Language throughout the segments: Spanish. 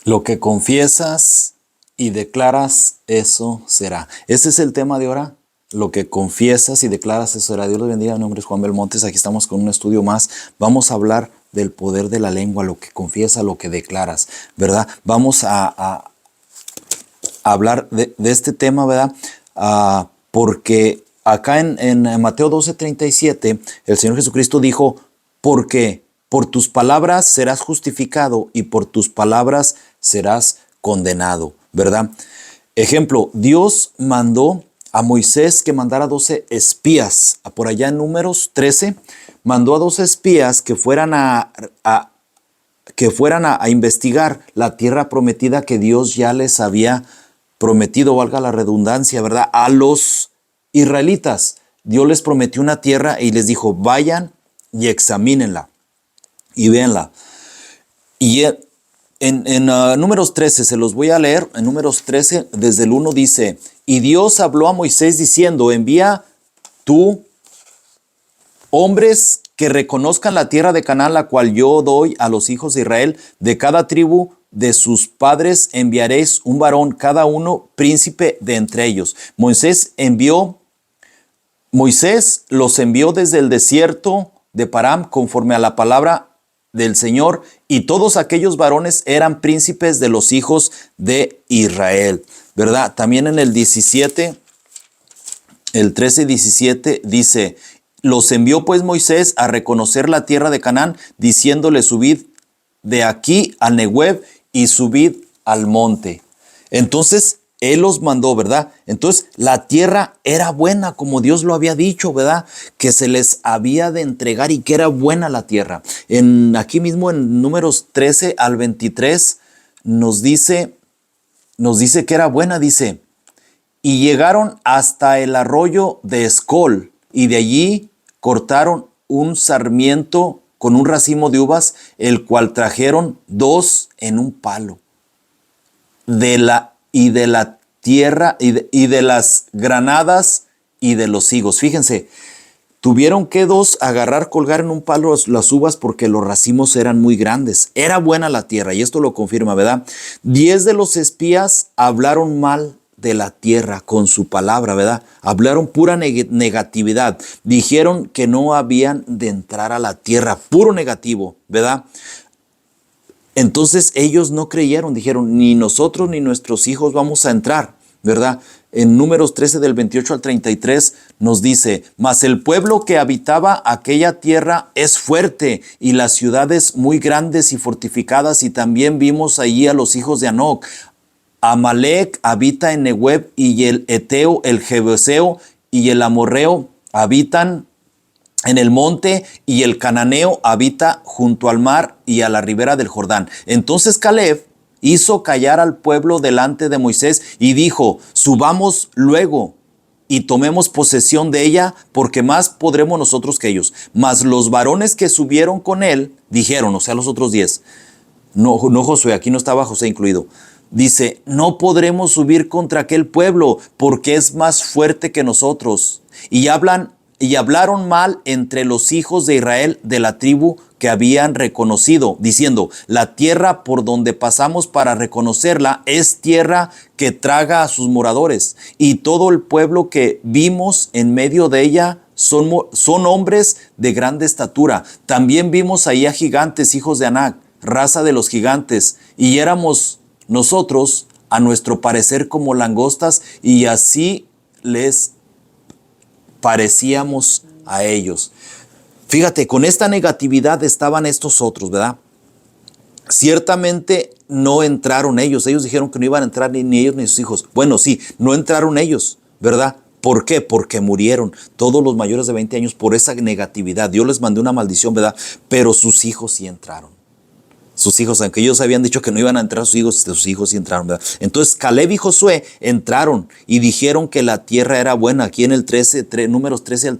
Lo que confiesas y declaras, eso será. Ese es el tema de ahora. Lo que confiesas y declaras, eso será. Dios los bendiga. Mi nombre es Juan Belmontes. Aquí estamos con un estudio más. Vamos a hablar del poder de la lengua, lo que confiesas, lo que declaras, ¿verdad? Vamos a hablar de este tema, ¿verdad? Porque acá en Mateo 12:37, el Señor Jesucristo dijo, porque por tus palabras serás justificado y por tus palabras serás condenado, ¿verdad? Ejemplo, Dios mandó a Moisés que mandara 12 espías. Por allá en Números 13, mandó a 12 espías que fueran a investigar la tierra prometida que Dios ya les había prometido, valga la redundancia, ¿verdad? A los israelitas. Dios les prometió una tierra y les dijo, vayan y examínenla y véanla. Y en Números 13, se los voy a leer. En Números 13, desde el 1 dice, y Dios habló a Moisés diciendo, envía tú hombres que reconozcan la tierra de Canaán, la cual yo doy a los hijos de Israel. De cada tribu de sus padres enviaréis un varón, cada uno príncipe de entre ellos. Moisés los envió desde el desierto de Param conforme a la palabra del Señor, y todos aquellos varones eran príncipes de los hijos de Israel, ¿verdad? También en el 17, el 13:17 dice, los envió pues Moisés a reconocer la tierra de Canaán, diciéndole, subid de aquí al Neguev y subid al monte. Entonces, Él los mandó, ¿verdad? Entonces, la tierra era buena, como Dios lo había dicho, ¿verdad? Que se les había de entregar y que era buena la tierra. Aquí mismo en Números 13 al 23 nos dice que era buena, dice, y llegaron hasta el arroyo de Escol, y de allí cortaron un sarmiento con un racimo de uvas, el cual trajeron 2 en un palo. De la tierra y de las granadas y de los higos. Fíjense, tuvieron que 2 agarrar, colgar en un palo las uvas porque los racimos eran muy grandes. Era buena la tierra y esto lo confirma, ¿verdad? 10 de los espías hablaron mal de la tierra con su palabra, ¿verdad? Hablaron pura negatividad. Dijeron que no habían de entrar a la tierra, puro negativo, ¿verdad? Entonces ellos no creyeron, dijeron, ni nosotros ni nuestros hijos vamos a entrar, ¿verdad? En Números 13 del 28 al 33 nos dice, mas el pueblo que habitaba aquella tierra es fuerte y las ciudades muy grandes y fortificadas, y también vimos allí a los hijos de Anoc. Amalec habita en Neguev, y el Eteo, el Jebuseo y el Amorreo habitan en el monte, y el cananeo habita junto al mar y a la ribera del Jordán. Entonces Caleb hizo callar al pueblo delante de Moisés y dijo, subamos luego y tomemos posesión de ella, porque más podremos nosotros que ellos. Mas los varones que subieron con él dijeron, o sea, los otros 10, no Josué, aquí no estaba José incluido, dice, no podremos subir contra aquel pueblo porque es más fuerte que nosotros. Y hablaron mal entre los hijos de Israel de la tribu que habían reconocido, diciendo, la tierra por donde pasamos para reconocerla es tierra que traga a sus moradores, y todo el pueblo que vimos en medio de ella son hombres de grande estatura. También vimos ahí a gigantes, hijos de Anac, raza de los gigantes, y éramos nosotros a nuestro parecer como langostas, y así les parecíamos a ellos. Fíjate, con esta negatividad estaban estos otros, ¿verdad? Ciertamente no entraron ellos. Ellos dijeron que no iban a entrar ni ellos ni sus hijos. Bueno, sí, no entraron ellos, ¿verdad? ¿Por qué? Porque murieron todos los mayores de 20 años por esa negatividad. Dios les mandó una maldición, ¿verdad? Pero sus hijos sí entraron. Sus hijos, aunque ellos habían dicho que no iban a entrar sus hijos sí entraron, ¿verdad? Entonces Caleb y Josué entraron y dijeron que la tierra era buena. Aquí en el Números 13 al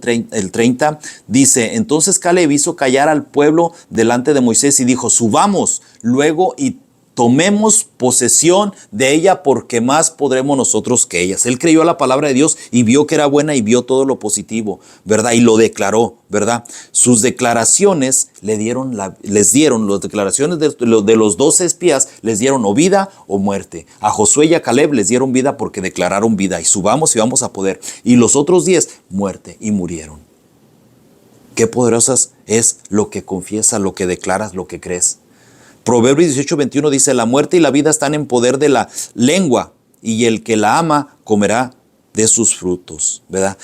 30 dice, entonces Caleb hizo callar al pueblo delante de Moisés y dijo, subamos luego y tomemos posesión de ella porque más podremos nosotros que ellas. Él creyó a la palabra de Dios y vio que era buena y vio todo lo positivo, ¿verdad? Y lo declaró, ¿verdad? Sus declaraciones les dieron las declaraciones de los 12 espías, les dieron o vida o muerte. A Josué y a Caleb les dieron vida porque declararon vida y subamos y vamos a poder. Y los otros 10, muerte y murieron. Qué poderosas es lo que confiesas, lo que declaras, lo que crees. Proverbios 18:21 dice, la muerte y la vida están en poder de la lengua y el que la ama comerá de sus frutos, ¿verdad?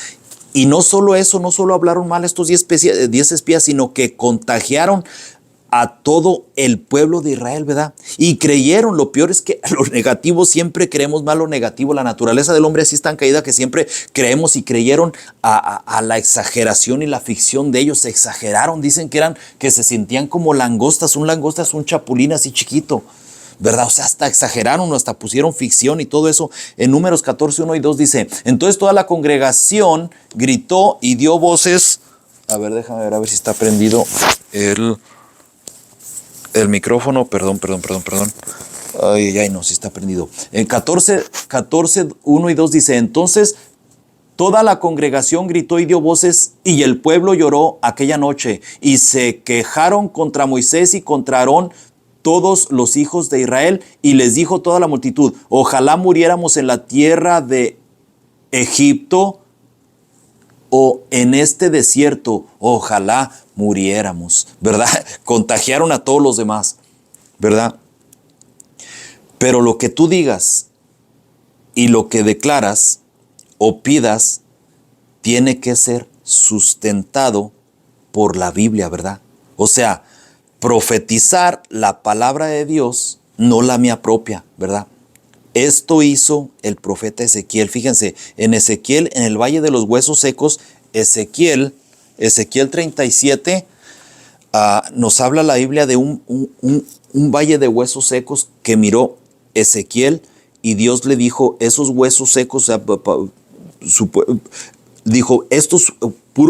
Y no solo eso, no solo hablaron mal estos 10 espías, sino que contagiaron a todo el pueblo de Israel, ¿verdad? Y creyeron. Lo peor es que a lo negativo siempre creemos más lo negativo. La naturaleza del hombre así es tan caída que siempre creemos y creyeron a la exageración y la ficción de ellos. Se exageraron, dicen que se sentían como langostas. Un langosta es un chapulín así chiquito, ¿verdad? O sea, hasta exageraron o hasta pusieron ficción y todo eso. En Números 14, 1 y 2 dice, entonces toda la congregación gritó y dio voces. A ver, déjame ver a ver si está prendido el micrófono, perdón. Ay, no, si está prendido. En 14, 1 y 2 dice, entonces toda la congregación gritó y dio voces y el pueblo lloró aquella noche y se quejaron contra Moisés y contra Aarón todos los hijos de Israel y les dijo toda la multitud, ojalá muriéramos en la tierra de Egipto o en este desierto, ojalá muriéramos, ¿verdad? Contagiaron a todos los demás, ¿verdad? Pero lo que tú digas y lo que declaras o pidas tiene que ser sustentado por la Biblia, ¿verdad? O sea, profetizar la palabra de Dios, no la mía propia, ¿verdad? Esto hizo el profeta Ezequiel. Fíjense, en Ezequiel, en el Valle de los Huesos Secos, Ezequiel 37, nos habla la Biblia de un valle de huesos secos que miró Ezequiel y Dios le dijo, esos huesos secos, dijo, estos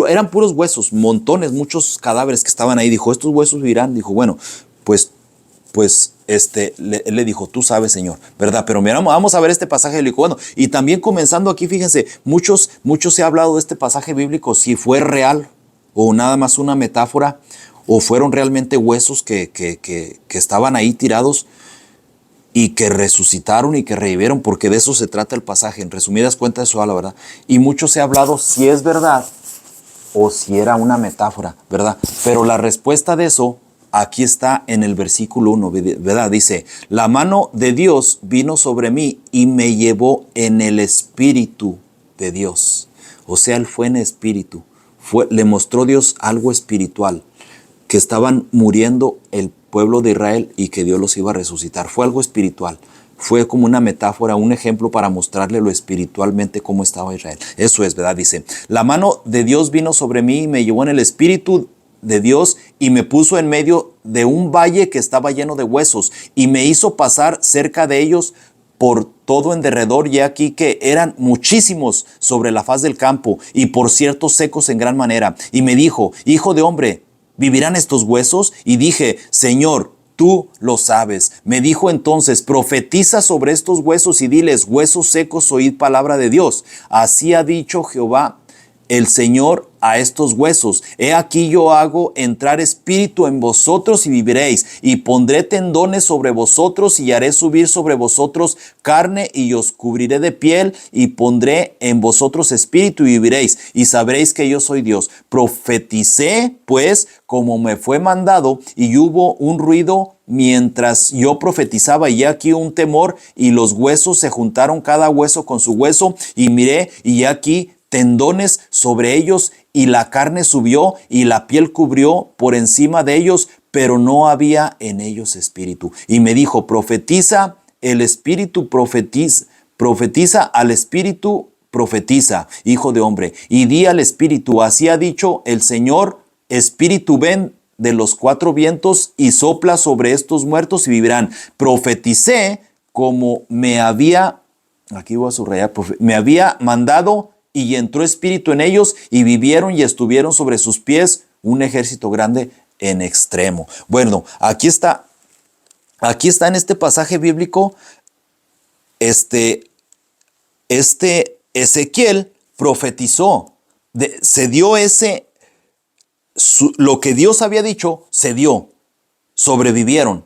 eran puros huesos, montones, muchos cadáveres que estaban ahí. Dijo, estos huesos vivirán. Dijo, bueno, pues él le dijo, tú sabes, Señor, ¿verdad? Pero mira, vamos a ver este pasaje bíblico. Bueno, y también comenzando aquí, fíjense, muchos se ha hablado de este pasaje bíblico, si fue real o nada más una metáfora, o fueron realmente huesos que estaban ahí tirados y que resucitaron y que revivieron, porque de eso se trata el pasaje. En resumidas cuentas, eso la verdad. Y mucho se ha hablado si es verdad o si era una metáfora, ¿verdad? Pero la respuesta de eso aquí está en el versículo 1, ¿verdad? Dice, la mano de Dios vino sobre mí y me llevó en el espíritu de Dios. O sea, él fue en espíritu. Le mostró Dios algo espiritual, que estaban muriendo el pueblo de Israel y que Dios los iba a resucitar. Fue algo espiritual. Fue como una metáfora, un ejemplo para mostrarle lo espiritualmente cómo estaba Israel. Eso es, ¿verdad? Dice, la mano de Dios vino sobre mí y me llevó en el espíritu de Dios y me puso en medio de un valle que estaba lleno de huesos y me hizo pasar cerca de ellos por todo en derredor, y aquí que eran muchísimos sobre la faz del campo y por cierto secos en gran manera. Y me dijo, hijo de hombre, ¿vivirán estos huesos? Y dije, Señor, tú lo sabes. Me dijo entonces, profetiza sobre estos huesos y diles, huesos secos, oíd palabra de Dios. Así ha dicho Jehová el Señor a estos huesos, he aquí yo hago entrar espíritu en vosotros y viviréis, y pondré tendones sobre vosotros y haré subir sobre vosotros carne y os cubriré de piel y pondré en vosotros espíritu y viviréis y sabréis que yo soy Dios. Profeticé pues como me fue mandado y hubo un ruido mientras yo profetizaba y aquí un temor y los huesos se juntaron cada hueso con su hueso y miré y aquí tendones sobre ellos y la carne subió y la piel cubrió por encima de ellos, pero no había en ellos espíritu. Y me dijo, profetiza el espíritu, profetiza al espíritu, profetiza, hijo de hombre, y di al espíritu, así ha dicho el Señor, espíritu ven de los cuatro vientos y sopla sobre estos muertos y vivirán. Profeticé como me había, aquí voy a subrayar, me había mandado y entró espíritu en ellos y vivieron y estuvieron sobre sus pies un ejército grande en extremo. Bueno, aquí está aquí está en este pasaje bíblico, este Ezequiel profetizó, se dio lo que Dios había dicho, se dio, sobrevivieron,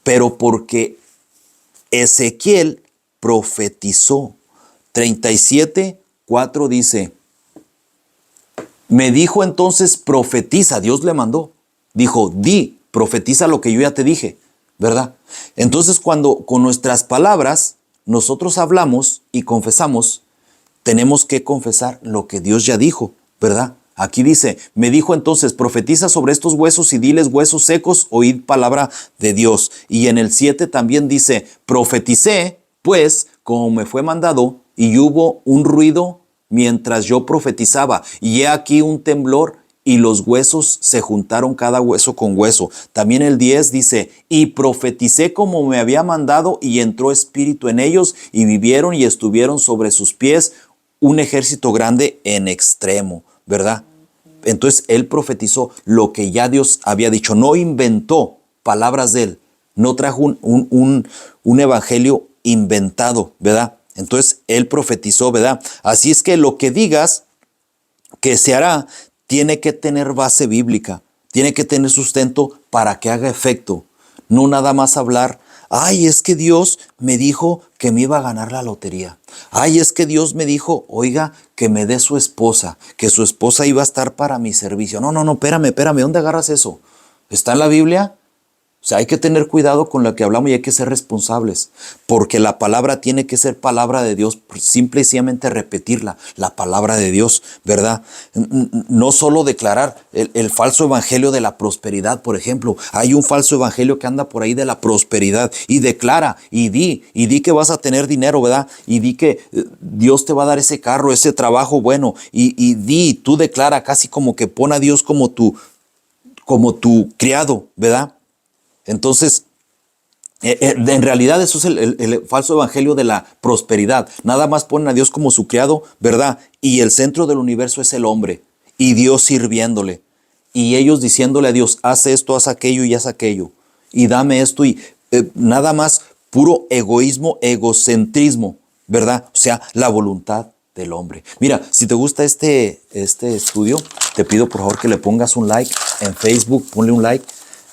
pero porque Ezequiel profetizó. 37:4 dice, me dijo entonces profetiza, Dios le mandó, dijo, profetiza lo que yo ya te dije, ¿verdad? Entonces cuando con nuestras palabras nosotros hablamos y confesamos, tenemos que confesar lo que Dios ya dijo, ¿verdad? Aquí dice, me dijo entonces, profetiza sobre estos huesos y diles, huesos secos, oíd palabra de Dios. Y en el 7 también dice, profeticé, pues, como me fue mandado, y hubo un ruido mientras yo profetizaba, y he aquí un temblor, y los huesos se juntaron cada hueso con hueso. También el 10 dice, y profeticé como me había mandado, y entró espíritu en ellos, y vivieron y estuvieron sobre sus pies un ejército grande en extremo, ¿verdad? Entonces él profetizó lo que ya Dios había dicho, no inventó palabras de él, no trajo un evangelio inventado, ¿verdad? Entonces él profetizó, ¿verdad? Así es que lo que digas que se hará tiene que tener base bíblica, tiene que tener sustento para que haga efecto, no nada más hablar. Ay, es que Dios me dijo que me iba a ganar la lotería. Ay, es que Dios me dijo, oiga, que me dé su esposa, que su esposa iba a estar para mi servicio. No, espérame, ¿dónde agarras eso? ¿Está en la Biblia? O sea, hay que tener cuidado con lo que hablamos y hay que ser responsables, porque la palabra tiene que ser palabra de Dios, simple y sencillamente repetirla, la palabra de Dios, ¿verdad? No solo declarar el falso evangelio de la prosperidad, por ejemplo. Hay un falso evangelio que anda por ahí de la prosperidad y declara y di que vas a tener dinero, ¿verdad? Y di que Dios te va a dar ese carro, ese trabajo bueno, tú declara casi como que pon a Dios como tu criado, ¿verdad? Entonces, en realidad eso es el falso evangelio de la prosperidad. Nada más ponen a Dios como su criado, ¿verdad? Y el centro del universo es el hombre y Dios sirviéndole. Y ellos diciéndole a Dios, haz esto, haz aquello y haz aquello. Y dame esto y nada más puro egoísmo, egocentrismo, ¿verdad? O sea, la voluntad del hombre. Mira, si te gusta este estudio, te pido por favor que le pongas un like. En Facebook, ponle un like.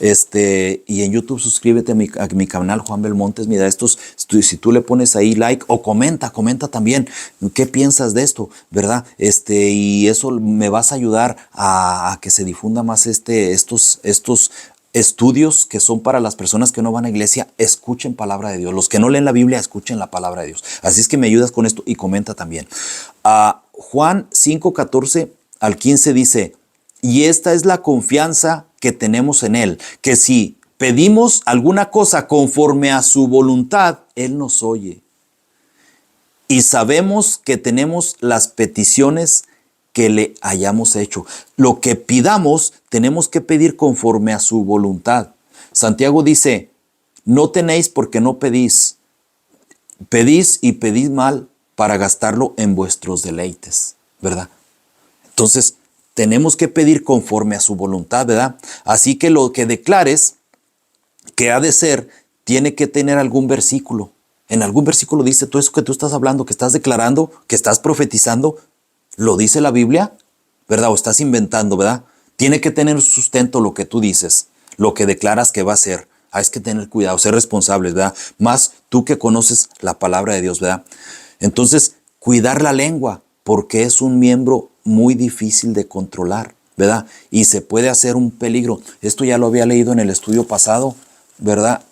Y en YouTube suscríbete a mi canal Juan Belmontes. Mira, si tú le pones ahí like o comenta también qué piensas de esto, ¿verdad? Y eso me vas a ayudar a que se difunda más estos estudios que son para las personas que no van a iglesia. Escuchen palabra de Dios. Los que no leen la Biblia, escuchen la palabra de Dios. Así es que me ayudas con esto y comenta también. Juan 5:14-15 dice, y esta es la confianza que tenemos en Él, que si pedimos alguna cosa conforme a su voluntad, Él nos oye. Y sabemos que tenemos las peticiones que le hayamos hecho. Lo que pidamos, tenemos que pedir conforme a su voluntad. Santiago dice, no tenéis porque no pedís. Pedís y pedís mal para gastarlo en vuestros deleites, ¿verdad? Entonces, tenemos que pedir conforme a su voluntad, ¿verdad? Así que lo que declares que ha de ser, tiene que tener algún versículo. En algún versículo dice, todo eso que tú estás hablando, que estás declarando, que estás profetizando, ¿lo dice la Biblia? ¿Verdad? O estás inventando, ¿verdad? Tiene que tener sustento lo que tú dices, lo que declaras que va a ser. Hay que tener cuidado, ser responsables, ¿verdad? Más tú que conoces la palabra de Dios, ¿verdad? Entonces, cuidar la lengua, porque es un miembro muy difícil de controlar, ¿verdad? Y se puede hacer un peligro. Esto ya lo había leído en el estudio pasado, ¿verdad?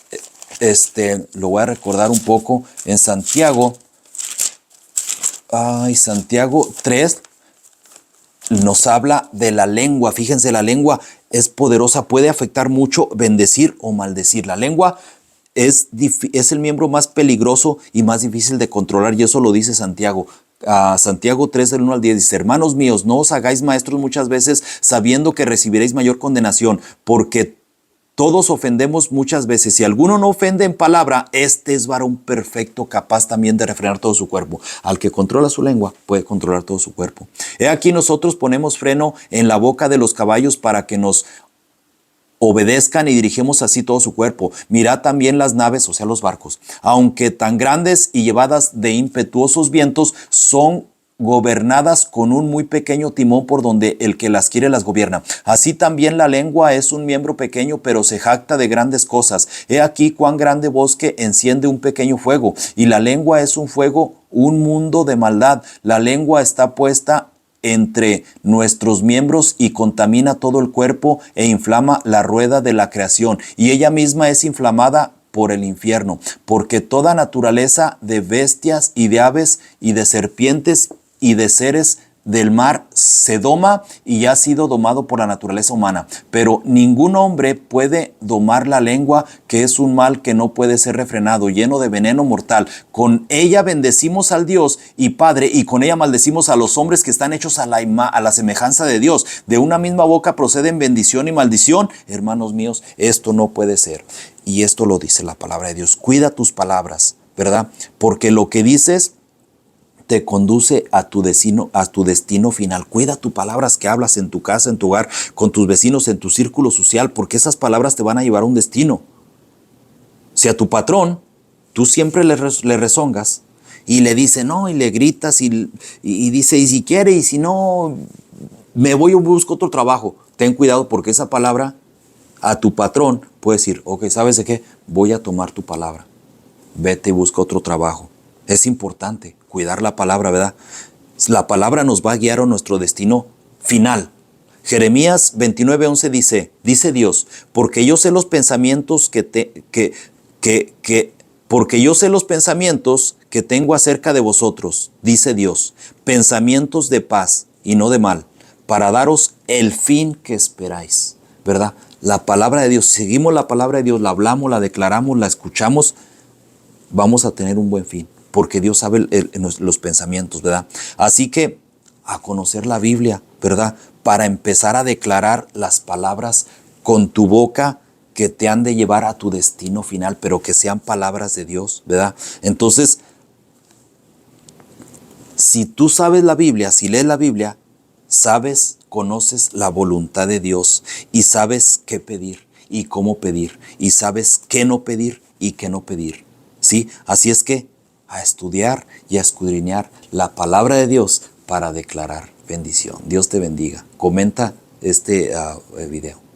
Lo voy a recordar un poco en Santiago. Santiago 3 nos habla de la lengua. Fíjense, la lengua es poderosa, puede afectar mucho, bendecir o maldecir. La lengua es el miembro más peligroso y más difícil de controlar, y eso lo dice Santiago. Santiago 3 del 1 al 10 dice, hermanos míos, no os hagáis maestros muchas veces sabiendo que recibiréis mayor condenación, porque todos ofendemos muchas veces. Si alguno no ofende en palabra, este es varón perfecto, capaz también de refrenar todo su cuerpo. Al que controla su lengua, puede controlar todo su cuerpo. He aquí nosotros ponemos freno en la boca de los caballos para que nos obedezcan y dirigimos así todo su cuerpo. Mirad también las naves, o sea, los barcos, aunque tan grandes y llevadas de impetuosos vientos, son gobernadas con un muy pequeño timón por donde el que las quiere las gobierna. Así también la lengua es un miembro pequeño, pero se jacta de grandes cosas. He aquí cuán grande bosque enciende un pequeño fuego, y la lengua es un fuego, un mundo de maldad. La lengua está puesta entre nuestros miembros y contamina todo el cuerpo e inflama la rueda de la creación, y ella misma es inflamada por el infierno, porque toda naturaleza de bestias y de aves y de serpientes y de seres del mar se doma y ha sido domado por la naturaleza humana. Pero ningún hombre puede domar la lengua, que es un mal que no puede ser refrenado, lleno de veneno mortal. Con ella bendecimos al Dios y Padre, y con ella maldecimos a los hombres que están hechos a la semejanza de Dios. De una misma boca proceden bendición y maldición. Hermanos míos, esto no puede ser. Y esto lo dice la palabra de Dios. Cuida tus palabras, ¿verdad? Porque lo que dices te conduce a tu destino final. Cuida tus palabras que hablas en tu casa, en tu hogar, con tus vecinos, en tu círculo social, porque esas palabras te van a llevar a un destino. Si a tu patrón tú siempre le rezongas y le dices no, y le gritas y dice, y si quiere, y si no, me voy o busco otro trabajo. Ten cuidado, porque esa palabra a tu patrón puede decir, ok, ¿sabes de qué? Voy a tomar tu palabra. Vete y busca otro trabajo. Es importante cuidar la palabra, ¿verdad? La palabra nos va a guiar a nuestro destino final. Jeremías 29:11 dice Dios, porque yo sé los pensamientos porque yo sé los pensamientos que tengo acerca de vosotros, dice Dios, pensamientos de paz y no de mal, para daros el fin que esperáis, ¿verdad? La palabra de Dios, si seguimos la palabra de Dios, la hablamos, la declaramos, la escuchamos, vamos a tener un buen fin, porque Dios sabe los pensamientos, ¿verdad? Así que a conocer la Biblia, ¿verdad? Para empezar a declarar las palabras con tu boca que te han de llevar a tu destino final, pero que sean palabras de Dios, ¿verdad? Entonces, si tú sabes la Biblia, si lees la Biblia, sabes, conoces la voluntad de Dios y sabes qué pedir y cómo pedir y sabes qué no pedir y qué no pedir. ¿Sí? Así es que a estudiar y a escudriñar la palabra de Dios para declarar bendición. Dios te bendiga. Comenta este video.